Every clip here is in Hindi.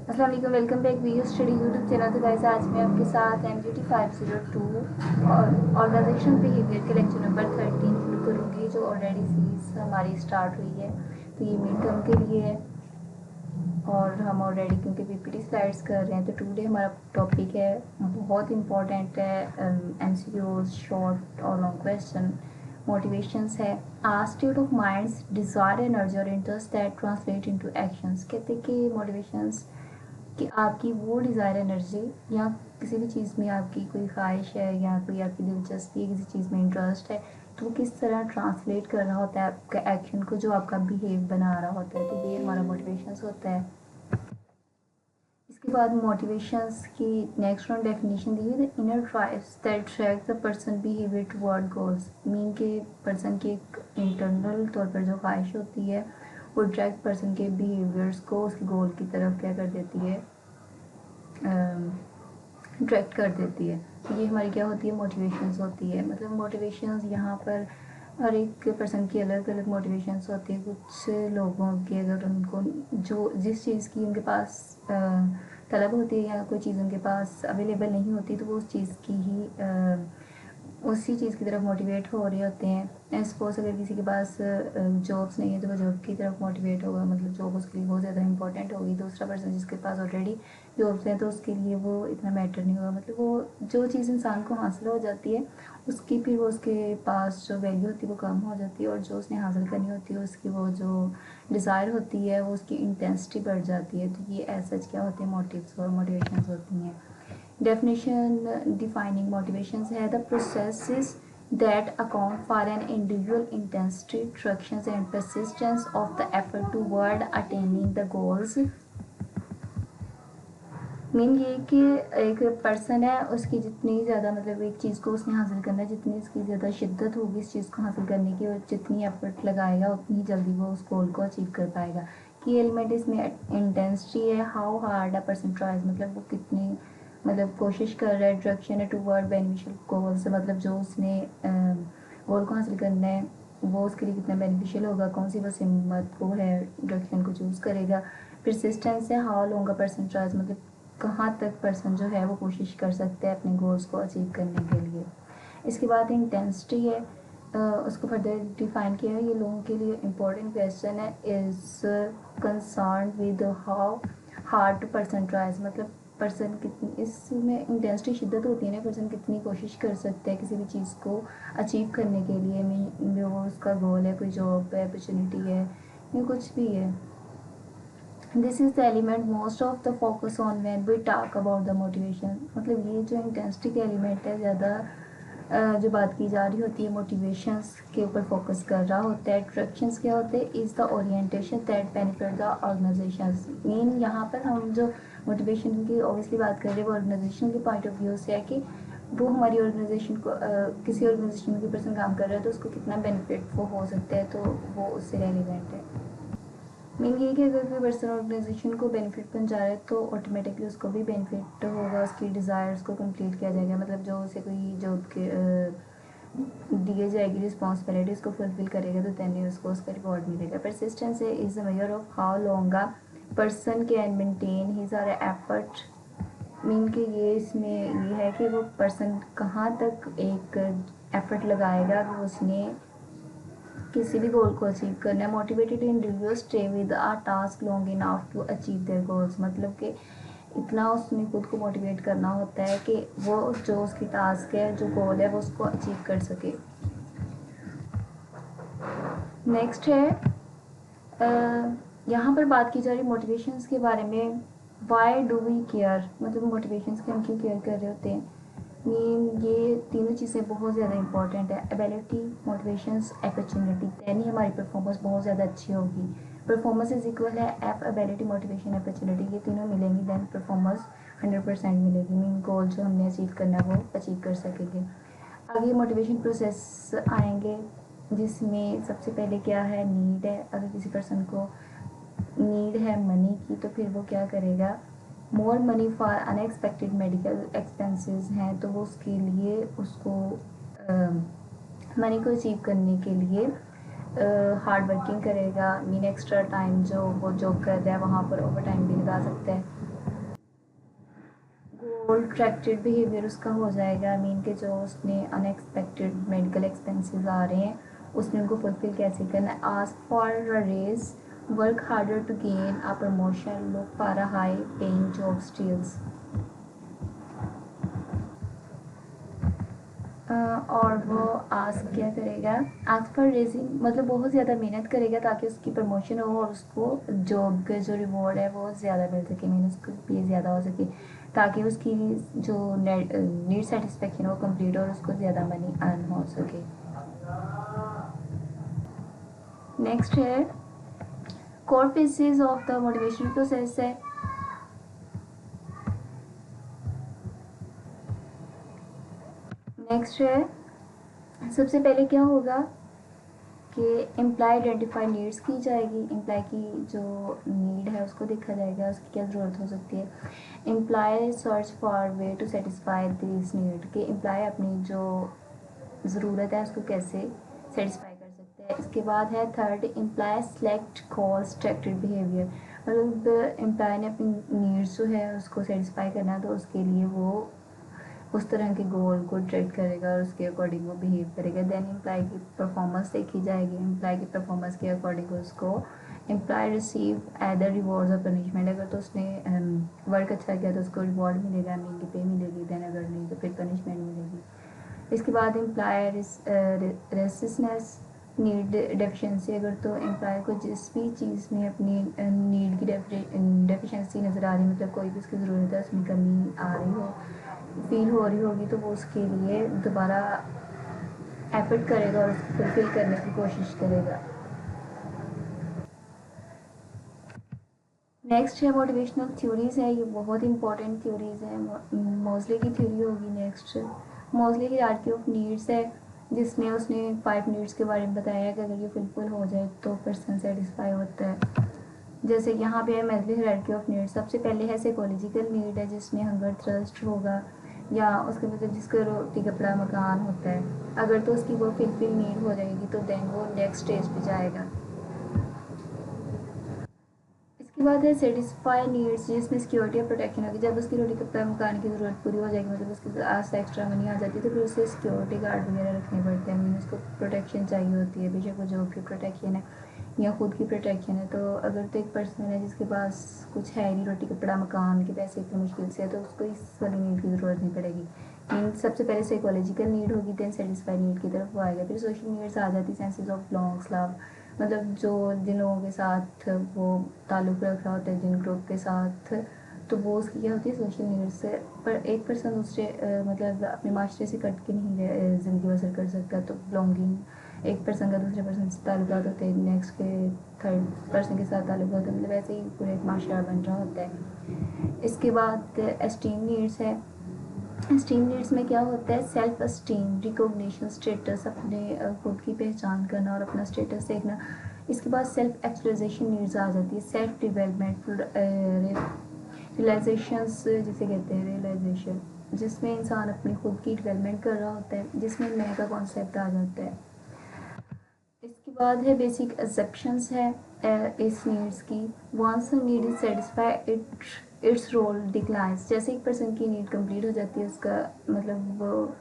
अस्सलाम वालेकुम, welcome back video study YouTube channel. तो गाइस आज मैं आपके साथ MGT 502 और ऑर्गेनाइजेशन बिहेवियर के लेक्चर नंबर 13 शुरू करूँगी, जो ऑलरेडी सीरीज हमारी स्टार्ट हुई है। तो ये मिड टर्म के लिए है और हम ऑलरेडी क्योंकि PPT स्लाइड्स कर रहे हैं, तो टुडे हमारा टॉपिक है बहुत इंपॉर्टेंट है, MCQs शॉर्ट और लॉन्ग क्वेश्चन। मोटिवेशंस है a state of mind's desire energy और interest that translate into actions. कहते हैं कि मोटिवेशंस कि आपकी वो डिज़ायर एनर्जी या किसी भी चीज़ में आपकी कोई ख्वाहिश है या कोई आपकी दिलचस्पी है, किसी चीज़ में इंटरेस्ट है, तो वो किस तरह ट्रांसलेट कर रहा होता है आपके एक्शन को, जो आपका बिहेव बना रहा होता है। तो ये हमारा मोटिवेशंस होता है। इसके बाद मोटिवेशंस की नेक्स्ट वन डेफिनेशन दी हुई, the inner drives that track the person behaviour toward goals. Mean के पर्सन की एक इंटरनल तौर पर जो ख्वाहिश होती है वो डायरेक्ट पर्सन के बिहेवियर्स को उसके गोल की तरफ क्या कर देती है, डायरेक्ट कर देती है। तो ये हमारी क्या होती है, मोटिवेशंस होती है। मतलब मोटिवेशंस यहाँ पर हर एक पर्सन की अलग अलग मोटिवेशंस होती है। कुछ लोगों की अगर उनको जो जिस चीज़ की उनके पास तलब होती है या कोई चीज़ उनके पास अवेलेबल नहीं होती, तो वो उस चीज़ की ही उसी चीज़ की तरफ मोटिवेट हो रहे होते हैं। सपोज अगर किसी के पास जॉब्स नहीं है तो वो जॉब की तरफ मोटिवेट होगा, मतलब जॉब उसके लिए बहुत ज़्यादा इंपॉर्टेंट होगी। दूसरा पर्सन जिसके पास ऑलरेडी जॉब्स हैं तो उसके लिए वो इतना मैटर नहीं होगा। मतलब वो जो चीज़ इंसान को हासिल हो जाती है उसकी फिर वो उसके पास जो वैल्यू होती है वो कम हो जाती है, और जो उसने हासिल करनी होती है उसकी वो जो डिज़ायर होती है वो उसकी इंटेंसिटी बढ़ जाती है। तो ये ऐसा क्या होते हैं, मोटिव्स और मोटिवेशंस होती हैं। Definition defining motivations है the processes that account for an individual intensity, directions and persistence of the effort toward attaining the goals। Mean ये कि एक पर्सन है, उसकी जितनी ज़्यादा मतलब एक चीज़ को उसने हासिल करना है, जितनी उसकी ज़्यादा शिद्दत होगी इस चीज़ को हासिल करने की, और जितनी एफर्ट लगाएगा उतनी जल्दी वो उस गोल को अचीव कर पाएगा। की एलिमेंट इसमें इंटेंसिटी है, how hard a person tries, मतलब वो कितनी मतलब कोशिश कर रहा है। डायरेक्शन है टूवर्ड बेनिफिशियल गोल्स, मतलब जो उसने गोल को हासिल करना है वो उसके लिए कितना बेनिफिशियल होगा, कौन सी बस हिम्मत वो है डायरेक्शन को चूज़ करेगा। परसिस्टेंस है, how long a person tries, मतलब कहाँ तक पर्सन जो है वो कोशिश कर सकते हैं अपने गोल्स को अचीव करने के लिए। इसके बाद इंटेंसिटी है, उसको फर्दर डिफाइन किया है। ये लोगों के लिए इम्पोर्टेंट क्वेश्चन है। Is concern with how hard person tries, मतलब पर्सन कितनी इसमें इंटेंसिटी शिद्दत होती है ना, पर्सन कितनी कोशिश कर सकता है किसी भी चीज़ को अचीव करने के लिए। मीन वो उसका गोल है, कोई जॉब है, अपॉर्चुनिटी है या कुछ भी है। This is the element most of the focus on when we talk about the motivation. मतलब ये जो इंटेंसिटी का एलिमेंट है, ज़्यादा जो बात की जा रही होती है मोटिवेशंस के ऊपर फोकस कर रहा होता है। ट्रैक्शंस क्या होते हैं, is the orientation that benefit the organisations. Main यहाँ पर हम जो मोटिवेशन की ऑब्वियसली बात कर रहे हैं वो ऑर्गेनाइजेशन के पॉइंट ऑफ व्यू से है कि वो हमारी ऑर्गेनाइजेशन को किसी ऑर्गेनाइजेशन में कोई पर्सन काम कर रहा है तो उसको कितना बेनिफिट वो हो सकता है, तो वो उससे रेलिवेंट है। मेन ये कि अगर कोई पर्सन ऑर्गेनाइजेशन को बेनिफिट पहुंचा रहा है तो ऑटोमेटिकली उसको भी बेनिफिट होगा, उसकी डिज़ायर्स को कंप्लीट किया जाएगा। मतलब जो उसे कोई जॉब के दिए जाएगी रिस्पॉन्सिबिलिटी उसको फुलफिल करेगा तो देन उसको उसका रिवॉर्ड मिलेगा। Persistence is the measure of how long a person can maintain his our effort. Mean के ये इसमें ये है कि वो पर्सन कहाँ तक एक एफर्ट लगाएगा कि उसने किसी भी गोल को अचीव करना है। Motivated individual stay with a task long enough to achieve their goals, मतलब कि इतना उसने खुद को मोटिवेट करना होता है कि वो जो उसकी टास्क है, जो गोल है, वो उसको अचीव कर सके। नेक्स्ट है यहाँ पर बात की जा रही मोटिवेशंस के बारे में। वाई डू वी केयर, मतलब मोटिवेशंस के हम क्यों केयर कर रहे होते हैं। मीन ये तीनों चीज़ें बहुत ज़्यादा इंपॉर्टेंट है। एबिलिटी, मोटिवेशंस, अपॉर्चुनिटी, देन ही हमारी परफॉर्मेंस बहुत ज़्यादा अच्छी होगी। परफॉर्मेंस इज इक्वल है एफ, एबिलिटी, मोटिवेशन, अपॉर्चुनिटी, ये तीनों मिलेंगी देन परफॉर्मेंस 100% मिलेगी। मीन गोल जो हमने अचीव करना है वो अचीव कर सकेंगे। आगे मोटिवेशन प्रोसेस आएंगे, जिसमें सबसे पहले क्या है, नीड है। अगर किसी पर्सन को नीड है मनी की तो फिर वो क्या करेगा, more money for unexpected medical expenses हैं तो वो उसके लिए उसको मनी को अचीव करने के लिए हार्ड वर्किंग करेगा। मीन एक्स्ट्रा टाइम जो वो जॉब कर रहा है वहाँ पर ओवर टाइम भी लगा सकता है। प्रोट्रैक्टेड बिहेवियर उसका हो जाएगा। आई मीन कि जो उसने अनएक्सपेक्टेड मेडिकल एक्सपेंसेस आ रहे हैं उसने उनको फुलफिल कैसे करना है। Ask for a raise, work harder to gain a promotion, look for a high paying job stills. और वो आस्क क्या करेगा, आस्क फॉर रेजिंग मतलब बहुत ज़्यादा मेहनत करेगा ताकि उसकी प्रमोशन हो और उसको जॉब का जो रिवॉर्ड है वो ज़्यादा मिल सके, मीन उसको पे ज़्यादा हो सके ताकि उसकी जो नीड सेटिस्फेक्शन वो कंप्लीट हो और उसको ज़्यादा मनी अर्न हो सके। नेक्स्ट है core phases of the motivational process है। नेक्स्ट है सबसे पहले क्या होगा कि एम्प्लॉय आइडेंटिफाई नीड्स की जाएगी, एम्प्लॉय की जो नीड है उसको देखा जाएगा, उसकी क्या ज़रूरत हो सकती है। Employ search for way to satisfy this need, कि एम्प्लॉय अपनी जो ज़रूरत है उसको कैसे सेटिस्फाई कर सकते हैं। इसके बाद है third, employ select call structured behaviour, मतलब एम्प्लॉय ने अपनी नीड्स जो है उसको सेटिस्फाई करना है तो उसके लिए वो उस तरह के गोल को ट्रेड करेगा और उसके अकॉर्डिंग वो बिहेव करेगा। देन एम्प्लॉय की परफॉर्मेंस देखी जाएगी, एम्प्लॉय की परफॉर्मेंस के अकॉर्डिंग उसको एम्प्लॉय रिसीव एदर रिवॉर्ड्स और पनिशमेंट, अगर तो उसने वर्क अच्छा किया तो उसको रिवॉर्ड मिलेगा, मीन की पे मिलेगी, देन अगर नहीं तो फिर पनिशमेंट मिलेगी। इसके बाद एम्प्लॉय रेसिस्टनेस नीड डेफिशिएंसी, अगर तो एम्प्लॉय को जिस भी चीज़ में अपनी नीड की डेफिशिएंसी नज़र आ रही है, मतलब कोई भी उसकी ज़रूरत है उसमें कमी आ रही हो, फील हो रही होगी, तो वो उसके लिए दोबारा एफर्ट करेगा और उसको फुलफिल करने की कोशिश करेगा। नेक्स्ट है मोटिवेशनल थ्योरीज है, ये बहुत इंपॉर्टेंट थ्योरीज है। मोजले की थ्योरी होगी नेक्स्ट। मोजले की हायरार्की ऑफ नीड्स है जिसमें उसने 5 नीड्स के बारे में बताया कि अगर ये फुलफिल हो जाए तो पर्सन सेटिस्फाई होता है। जैसे यहाँ पे है मोजले हायरार्की ऑफ नीड्स, सबसे पहले है साइकोलॉजिकल नीड है जिसमें हंगर थ्रस्ट होगा या उसके मतलब जिसका रोटी कपड़ा मकान होता है, अगर तो उसकी वो फुलफिल नीड हो जाएगी तो देन वो नेक्स्ट स्टेज पे जाएगा। इसके बाद है सेटिस्फाई नीड्स जिसमें सिक्योरिटी और प्रोटेक्शन होगी, जब उसकी रोटी कपड़ा मकान की ज़रूरत पूरी हो जाएगी, मतलब उसके पास एक्स्ट्रा मनी आ जाती है तो फिर उसे सिक्योरिटी गार्ड वगैरह रखने पड़ते हैं, मीन उसको प्रोटेक्शन चाहिए होती है, बेशक वो जॉब की प्रोटेक्शन है या खुद की प्रोटेक्शन है। तो अगर तो एक पर्सन है जिसके पास कुछ है नहीं, रोटी कपड़ा मकान के पैसे इतनी मुश्किल से है, तो उसको इस वाली नीड की ज़रूरत नहीं पड़ेगी। मीन सबसे पहले साइकोलॉजिकल नीड होगी, देन सेटिस्फाई नीड की तरफ वो आएगा। फिर सोशल नीड्स आ जाती, सेंसेस ऑफ बिलोंग्स, लव, मतलब जो जिन लोगों के साथ वो ताल्लुक़ रख रहा होता है, जिन ग्रुप के साथ, तो वो उसकी क्या होती है सोशल नीड्स से। पर एक पर्सन दूसरे मतलब अपने माशरे से कट के नहीं ज़िंदगी बसर कर सकता, तो बिलोंगिंग एक पर्सन का दूसरे पर्सन से ताल्लुकात होते हैं, नेक्स्ट के थर्ड पर्सन के साथ ताल्लुक होता है, मतलब ऐसे ही पूरा एक माशरा बन रहा होता है। इसके बाद एस्टीम नीड्स है। एस्टीम नीड्स में क्या होता है, सेल्फ एस्टीम, रिकॉग्निशन, स्टेटस, अपने खुद की पहचान करना और अपना स्टेटस देखना। इसके बाद सेल्फ एक्चुअलाइजेशन नीड्स आ जाती है, सेल्फ डेवलपमेंट, रियलाइजेशंस जिसे कहते हैं रियलाइजेशन, जिसमें इंसान अपनी खुद की डेवलपमेंट कर रहा होता है, जिसमें मैं का कॉन्सेप्ट आ जाता है। इसके बाद है बेसिक एक्सेप्शंस है इस नीड्स की। Once need is satisfy its role declines, जैसे एक पर्सन की नीड कंप्लीट हो जाती है उसका मतलब वो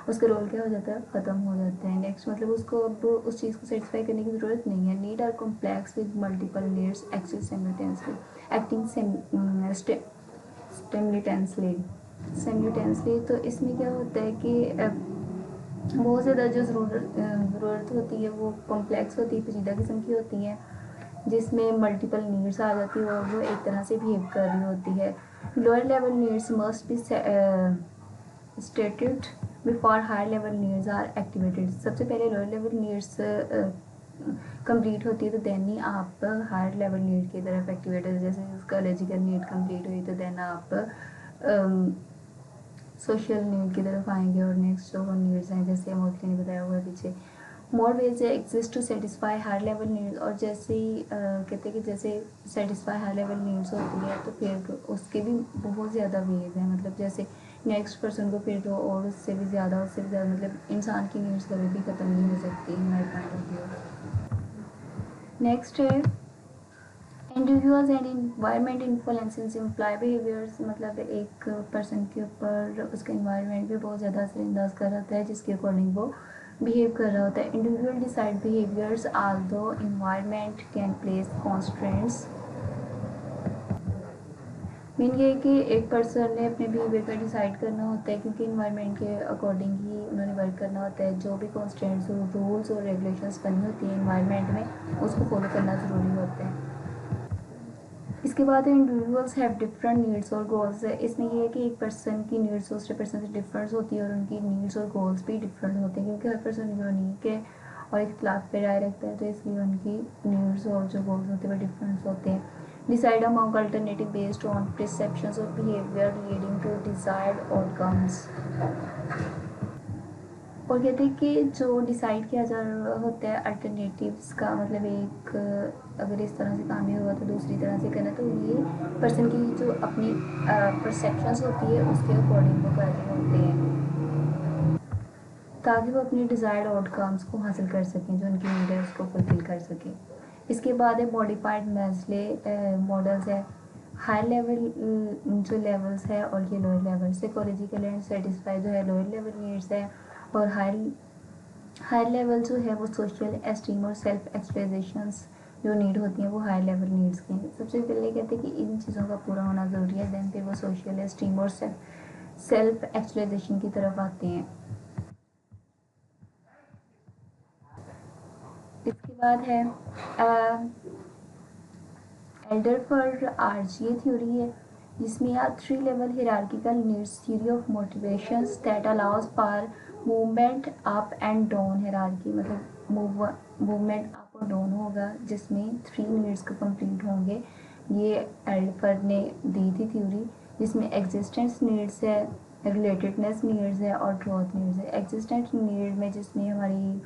उसका रोल क्या हो जाता है, ख़त्म हो जाता है। नेक्स्ट मतलब उसको अब उस चीज़ को सेटिस्फाई करने की ज़रूरत नहीं है। Need are complex with multiple needs exist simultaneously acting simultaneously. तो इसमें क्या होता है कि बहुत ज़्यादा जो ज़रूरत होती है वो कॉम्प्लेक्स होती है, पेचीदा किस्म की होती हैं, जिसमें मल्टीपल नीड्स आ जाती है और वो एक तरह से बिहेव कर रही होती है। Lower level needs must be stated before higher level needs are activated, सबसे पहले लोअर लेवल नीड्स कंप्लीट होती है तो देन ही आप हायर लेवल नीड की तरफ एक्टिवेट होते, जैसे उसका लॉजिकल नीड कंप्लीट हुई तो देन आप सोशल नीड की तरफ आएंगे और नेक्स्ट जो नीड्स हैं जैसे मोस्टली ने बताया हुआ है पीछे। More ways exist to satisfy higher level needs, और जैसे ही कहते हैं कि जैसे सेटिस्फाई हायर लेवल नीड्स होती है तो फिर उसके भी बहुत ज़्यादा वेज हैं, मतलब जैसे नेक्स्ट पर्सन को फिर तो और उससे भी ज़्यादा मतलब इंसान की नीड्स कभी भी ख़त्म नहीं हो सकती, my point of view. Next है individuals and environment influences employ behaviours, मतलब एक पर्सन के ऊपर उसका इन्वायरमेंट भी बहुत ज़्यादा असरअंदाज कर रहा होता है जिसके अकॉर्डिंग वो बिहेव कर रहा होता है। Individual decide behaviours Aldous environment can place constraints. Mean ये है कि एक पर्सन ने अपने बिहेवियर का डिसाइड करना होता है क्योंकि इन्वायरमेंट के अकॉर्डिंग ही उन्होंने वर्क करना होता है। जो भी कॉन्स्टेंट्स और रूल्स और रेगुलेशंस बनी होती हैं इन्वायरमेंट में उसको फॉलो करना ज़रूरी होता है। इसके बाद इंडिविजुअल्स हैव डिफरेंट नीड्स और गोल्स है। इसमें यह है कि एक पर्सन की नीड्स दूसरे पर्सन से डिफरेंस होती है और उनकी नीड्स और गोल्स भी डिफरेंट होते हैं क्योंकि हर पर्सन यूनिक है और इख्तलाफ पे राय रखता है, तो इसलिए उनकी नीड्स और जो गोल्स होते हैं वो डिफरेंस होते हैं। Decide among alternative based on perceptions और behaviour leading to desired outcomes. और कहते हैं कि जो डिसाइड किया जा रहा होता है अल्टरनेटिव्स का मतलब एक अगर इस तरह से काम नहीं हुआ तो दूसरी तरह से करना, तो ये पर्सन की जो अपनी परसेप्शंस होती है उसके अकॉर्डिंग वो कर रहे होते हैं ताकि वो अपनी डिज़ायर्ड आउटकम्स को हासिल कर सकें, जो उनकी नीड है उसको फुलफिल कर सकें। इसके बाद है मॉडिफाइड मैस्ले मॉडल्स है, हाई लेवल जो लेवल्स है और ये lower level. Psychological and satisfy जो है लोअर लेवल नीड्स है और हाई लेवल जो है वो सोशल एस्टीम और सेल्फ एक्सप्रेशंस जो नीड होती हैं वो हाई लेवल नीड्स की हैं। सबसे पहले कहते हैं कि इन चीज़ों का पूरा होना ज़रूरी है, देन फिर वो सोशल एस्टीम और सेल्फ एक्सप्रेशन की तरफ आते हैं। इसके बाद है एल्डर फॉर आरजीए थ्योरी है जिसमें आप 3 level hierarchical needs theory of motivations that allows for movement up and down hierarchy, मतलब मूवमेंट अप और डाउन होगा जिसमें 3 नीड्स को कंप्लीट होंगे। ये एल्डर ने दी थी थ्योरी जिसमें एग्जिस्टेंस नीड्स है, रिलेटेडनेस नीड्स है और ग्रोथ नीड्स है। एग्जिस्टेंस नीड में जिसमें हमारी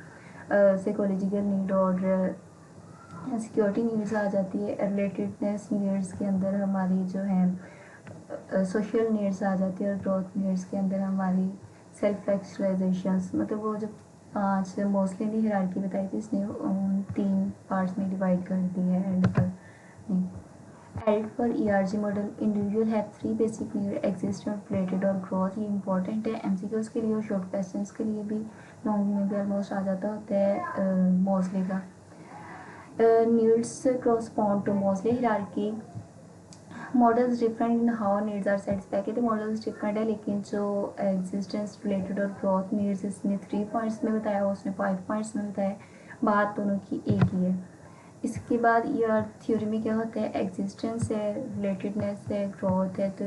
साइकोलॉजिकल नीड और सिक्योरिटी नीड्स आ जाती है। रिलेटेडनेस नीड्स के अंदर हमारी जो है सोशल नीड्स आ जाती है और ग्रोथ नीड्स के अंदर हमारी सेल्फ एक्चुअलाइजेशंस, मतलब वो जो 5 मोस्टली ने हिरार्की बताई थी इसने उन 3 पार्ट्स में डिवाइड कर दी है। एल्ड पर ERG model individual have 3 basic need existent related और ग्रोथ। ये इंपॉर्टेंट है एमसीक्यूज के लिए और शॉर्ट क्वेश्चंस के लिए भी, लॉन्ग में भी ऑलमोस्ट आ जाता होता है मोस्टली का। Needs correspond to Mosley hierarchy. Models different in how needs are satisfy, कहते मॉडल्स डिफरेंट है लेकिन जो एग्जिस्टेंस रिलेटेड और ग्रोथ नीड्स इसने 3 पॉइंट्स में बताया उसने 5 पॉइंट्स में बताया, बात दोनों की एक ही है। इसके बाद ईयर थ्योरी में क्या होता है, एग्जिस्टेंस है, रिलेटेडनेस है, ग्रोथ है, तो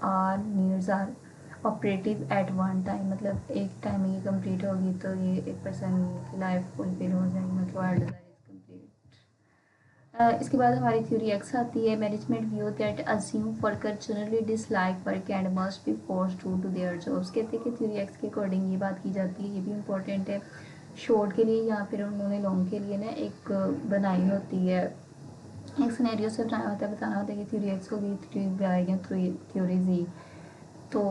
are needs are operative at one time, मतलब एक टाइम में ये कंप्लीट होगी तो ये एक पर्सन की लाइफ फुलफिल हो जाएगी, मतलब इसके बाद हमारी थ्योरी एक्स आती है, management view that assume worker generally dislike work and must be forced to do their jobs. कहते हैं कि थ्योरी एक्स के अकॉर्डिंग ये बात की जाती है, ये भी इंपॉर्टेंट है शॉर्ट के लिए या फिर उन्होंने लॉन्ग के लिए ना एक बनाई होती है, एक सिनेरियो से बनाया होता है, बताना होता है कि थ्योरी एक्स होगी, थ्योरी वाई या थ्योरी जी, तो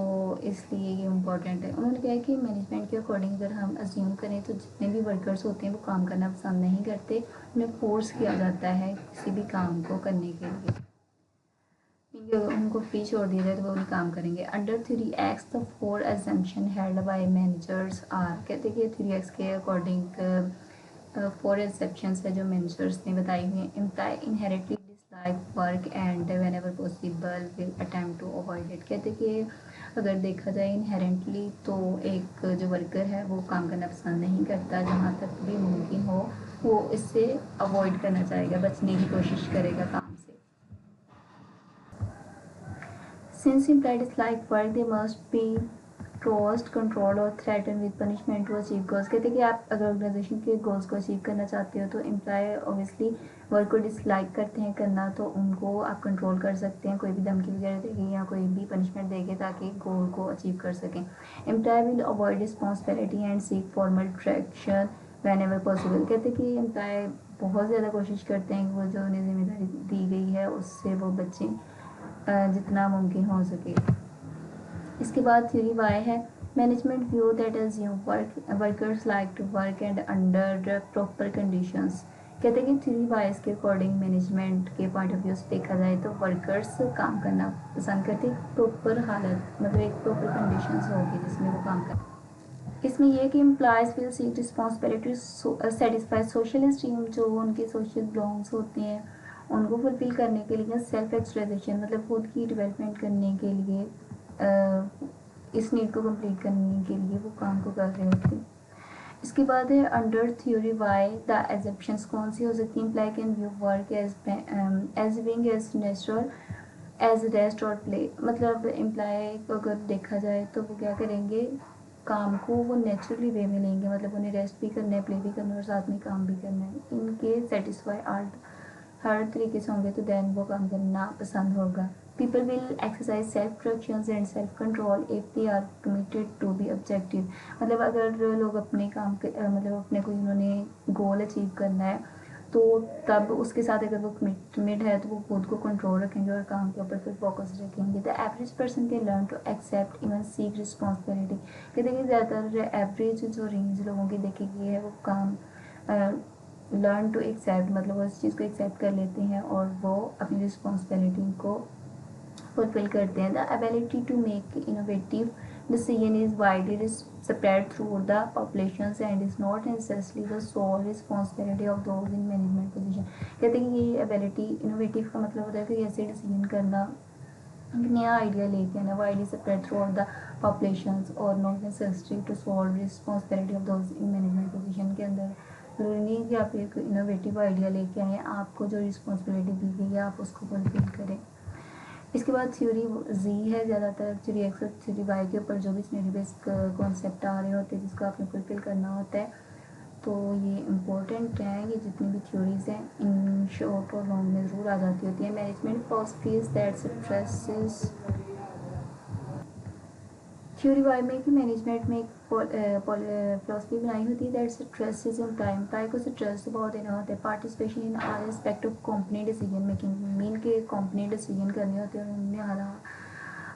इसलिए ये इम्पॉर्टेंट है। उन्होंने कहा कि मैनेजमेंट के अकॉर्डिंग अगर हम अज्यूम करें तो जितने भी वर्कर्स होते हैं वो काम करना पसंद नहीं करते, उन्हें फोर्स किया जाता है किसी भी काम को करने के लिए, उनको फ्री छोड़ दिया जाए तो वो नहीं काम करेंगे। Under theory X the 4 assumption held by managers are, कहते हैं कि थ्योरी एक्स के अकॉर्डिंग 4 एग्सेप्शंस है जो मैनेजर्स ने बताई हुई हैं। Employ inherently dislike work and whenever possible will attempt to avoid it, कहते कि अगर देखा जाए इनहेरेंटली तो एक जो वर्कर है वो काम करना पसंद नहीं करता, जहाँ तक भी मुमकिन हो वो इससे अवॉइड करना चाहेगा, बचने की कोशिश करेगा काम से। Since implied dislike work, they must be coerced, controlled और threatened with punishment to achieve goals। कहते हैं कि आप अगर ऑर्गेनाइजेशन के गोल्स को अचीव करना चाहते हो तो एम्प्लॉय ऑब्वियसली वर्क को डिसलाइक करते हैं करना, तो उनको आप कंट्रोल कर सकते हैं, कोई भी धमकी वगैरह देगी या कोई भी पनिशमेंट देंगे ताकि गोल को अचीव कर सकें। Employ will avoid responsibility and seek formal traction whenever possible, कहते हैं कि एम्प्लॉय बहुत ज़्यादा कोशिश करते हैं कि वो जो उन्हें जिम्मेदारी दी गई है उससे वो बचें जितना मुमकिन हो सके। इसके बाद थ्योरी वाई है, management view that assume workers like to work and under proper conditions, कहते हैं कि थ्री वाइज के अकॉर्डिंग मैनेजमेंट के पॉइंट ऑफ व्यू से देखा जाए तो वर्कर्स काम करना पसंद करते हैं प्रॉपर हालत, मतलब एक प्रॉपर कंडीशंस होगी जिसमें वो काम कर। इसमें यह कि employees will seek responsibility satisfy social stream, जो उनके सोशल बिलोंग्स होते हैं उनको फुलफिल करने के लिए, सेल्फ एक्चुअलाइजेशन मतलब खुद की डेवलपमेंट करने के लिए, इस नीड को कंप्लीट करने के लिए वो काम को कर रहे होते हैं। इसके बाद है under theory Y the exceptions कौन सी हो सकती हैं। Employee can view work as being as natural as rest और प्ले, मतलब एम्प्लॉय को अगर देखा जाए तो वो क्या करेंगे, काम को वो नेचुरली वे में लेंगे, मतलब उन्हें रेस्ट भी करना है, प्ले भी करना है और साथ में काम भी करना है। इनके सेटिस्फाई आर्ट हर तरीके से होंगे तो देन वो काम करना पसंद होगा। People will exercise self productions and self control if they are committed to be objective, मतलब अगर लोग अपने काम के मतलब अपने कोई उन्होंने गोल अचीव करना है तो तब उसके साथ अगर वो कमिटमेंट है तो वो खुद को कंट्रोल रखेंगे और काम के ऊपर फिर फोकस रखेंगे। The average person can learn to accept even seek responsibility, कहते हैं कि ज़्यादातर एवरेज जो रेंज लोगों की देखी गई है वो काम लर्न टू एक्सेप्ट, मतलब वो इस चीज़ को एक्सेप्ट कर लेते हैं और वो अपनी रिस्पॉन्सिबिलिटी को फुलफिल करते हैं। The ability to make innovative decision is widely spread through the populations and is not necessarily the sole responsibility of those in management position। कहते हैं कि ये एबिलिटी इनोवेटिव का मतलब होता है कि ऐसे डिसीजन करना, नया आइडिया लेके आना, widely spread throughout the populations और not necessary to solve responsibility of those in management position के अंदर जरूरी नहीं कि आप एक इनोवेटिव आइडिया लेके आए, आपको जो रिस्पॉन्सिबिलिटी दी गई है आप उसको फुलफिल करें। इसके बाद थ्योरी जी है, ज़्यादातर थ्योरी एक्स और थ्योरी वाई के ऊपर जो भी सिनेरियो बेस्ड कॉन्सेप्ट आ रहे होते हैं जिसको आपने फुलफिल करना होता है, तो ये इम्पोर्टेंट है। ये जितनी भी थ्योरीज हैं इन शॉर्ट और लॉन्ग में ज़रूर आ जाती होती है। Management philosophies that stresses, theory Y में कि मैनेजमेंट में एक फिलोसफी बनाई होती है दैट स्ट्रेसेस एम्प्लॉय को स्ट्रेस बहुत देना होता है। Participation in all aspect of company decision making, mean के कंपनी डिसीजन करने होते हैं और उन्हें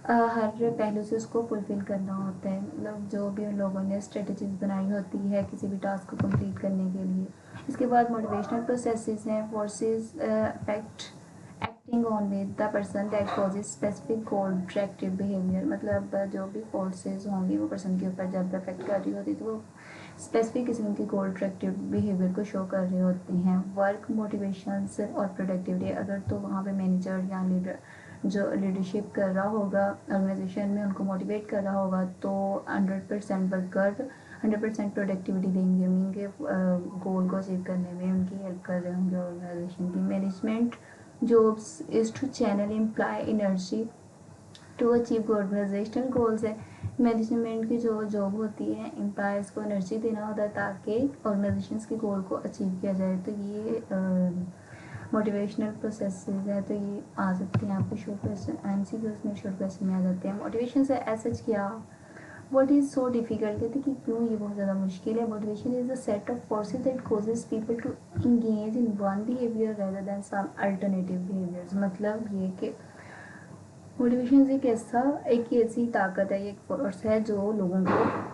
हर पहलू से उसको फुलफिल करना होता है, मतलब जो भी उन लोगों ने स्ट्रेटजीज बनाई होती है किसी भी टास्क को कंप्लीट करने के लिए। इसके बाद मोटिवेशनल प्रोसेसेस हैं, forces affect acting on with the person that causes specific goal directed behaviour, मतलब जो भी फोर्सेस होंगी वो पर्सन के ऊपर जब अफेक्ट कर रही होती है तो वो स्पेसिफिक किस्म की गोल डायरेक्टेड बिहेवियर को शो कर रहे होते हैं। वर्क मोटिवेशंस और प्रोडक्टिविटी, अगर तो वहाँ पे मैनेजर या लीडर जो लीडरशिप कर रहा होगा ऑर्गेनाइजेशन में उनको मोटिवेट कर रहा होगा तो 100% वर्कर 100% प्रोडक्टिविटी देंगे, उनके गोल को अचीव करने में उनकी हेल्प कर रहे होंगे ऑर्गेनाइजेशन की। Management jobs is to channel employee energy to achieve organizational goals है। मैनेजमेंट की जो जॉब होती है एम्प्लॉयज़ को एनर्जी देना होता है ताकि ऑर्गेनाइजेशंस के गोल को अचीव किया जाए, तो ये मोटिवेशनल प्रोसेसेस है, तो ये आ सकते हैं आपके शॉर्ट क्वेश्चन एमसीक्यूज़ में, शॉर्ट क्वेश्चन में आ जाते हैं। मोटिवेशन से एज क्या, व्हाट इज़ सो डिफ़िकल्ट, कहते कि क्यों ये बहुत ज़्यादा मुश्किल है। Motivation is a set of forces that causes people to engage in one behavior rather than some alternative behaviors, मतलब ये कि मोटिवेशन एक ऐसी ताकत है, एक फोर्स है जो लोगों को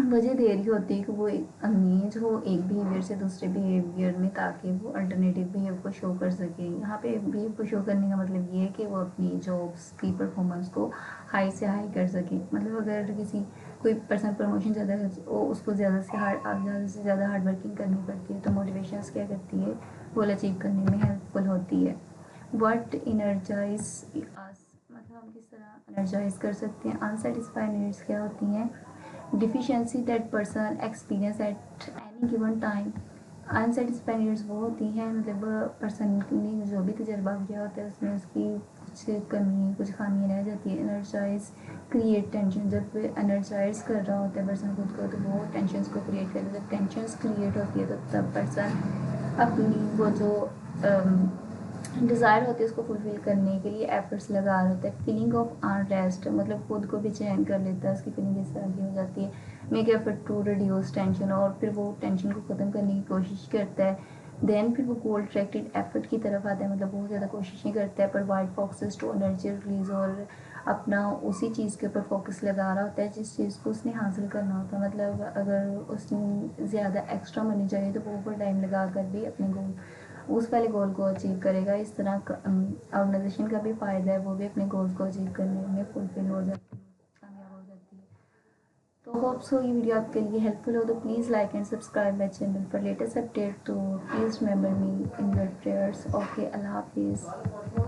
वजह दे रही होती है कि वो अंगेज हो एक बिहेवियर से दूसरे बिहेवियर में ताकि वो अल्टरनेटिव बिहेव को शो कर सके। यहाँ पे बिहेव को शो करने का मतलब ये है कि वो अपनी जॉब्स की परफॉर्मेंस को हाई से हाई कर सके, मतलब अगर किसी कोई पर्सन प्रमोशन ज़्यादा है वो उसको ज़्यादा से ज़्यादा हार्ड वर्किंग करनी पड़ती है, तो मोटिवेशंस क्या करती है, गोल अचीव करने में हेल्पफुल होती है। व्हाट इनर्जाइज अस, मतलब हम किस तरह एनर्जाइज कर सकते हैं। अनसेटिस्फाइड नीड्स क्या होती हैं, deficiency that person experience at any given time. Unsatisfied needs वो होती हैं मतलब पर्सन ने जो भी तजर्बा किया होता है उसमें उसकी कुछ कमी कुछ खामियाँ रह जाती है। एनर्जाइज क्रिएट टेंशन, जब एनर्जाइज कर रहा होता है पर्सन खुद को तो वो टेंशन को क्रिएट कर, जब टेंशन क्रिएट होती है तो तब पर्सन अपनी वो जो डिज़ायर होती है उसको फुलफिल करने के लिए एफर्ट्स लगा रहा होता है। फीलिंग ऑफ अनरेस्ट, मतलब खुद को बेचैन कर लेता है, उसकी फीलिंग इस तरह की हो जाती है। Make effort to reduce tension, और फिर वो टेंशन को ख़त्म करने की कोशिश करता है। देन फिर वो गोल डायरेक्टेड एफर्ट की तरफ आता है, मतलब बहुत ज़्यादा कोशिशें करता है, पर white foxes to energy release और अपना उसी चीज़ के ऊपर फोकस लगा रहा होता है जिस चीज़ को उसने हासिल करना होता है। मतलब अगर उसने ज़्यादा एक्स्ट्रा मनी चाहिए तो वो ओवर टाइम लगा कर भी अपने गोल उस वाले गोल को अचीव करेगा। इस तरह ऑर्गेनाइजेशन का भी फ़ायदा है, वो भी अपने गोल्स को अचीव करने में फुलफिल हो जाती है, कामयाब हो जाती है। तो होप सो ये वीडियो आपके लिए हेल्पफुल हो, तो please like and subscribe my channel for latest update. तो please remember me in your prayers. Okay, Allah हाफिज़।